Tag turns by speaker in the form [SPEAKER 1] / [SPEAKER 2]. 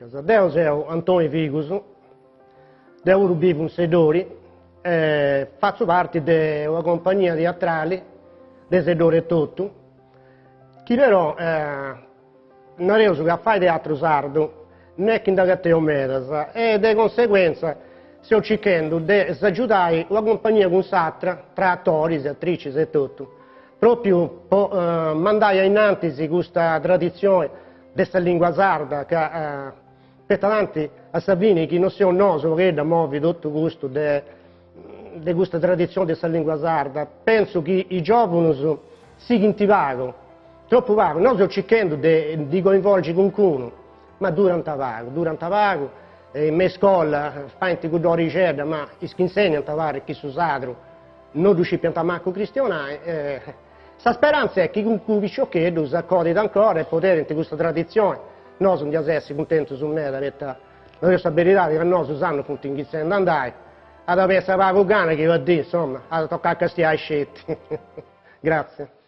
[SPEAKER 1] Deo sono Antonio Figus, devo rubare un sedore, faccio parte di una compagnia teatrale, di sedore e tutto, che però non riesco a fare teatro sardo, né che indagate o medas, e di conseguenza sto cercando di aiutare una compagnia con s'altra, tra attori, attrici e tutto, proprio per mandare innanzi questa tradizione questa lingua sarda che per tanti a Savini che non sia noso che da muovi tutto questo di questa tradizione della lingua sarda. Penso che i giovani siano vago, troppo vago. Noi stiamo cercando di coinvolgere qualcuno, ma durante vago, in mia scuola fanno con ricerca, ma chi insegna a fare chi su sadro non riesce a manco cristianare. La speranza è che con i sciocchetti si accordino ancora e poter in questa tradizione. Noi siamo essere contenti su me, la responsabilità che noi usano appunto in chi andare, ad avere la gana che va a dire, insomma, a toccare questi scetti. Grazie.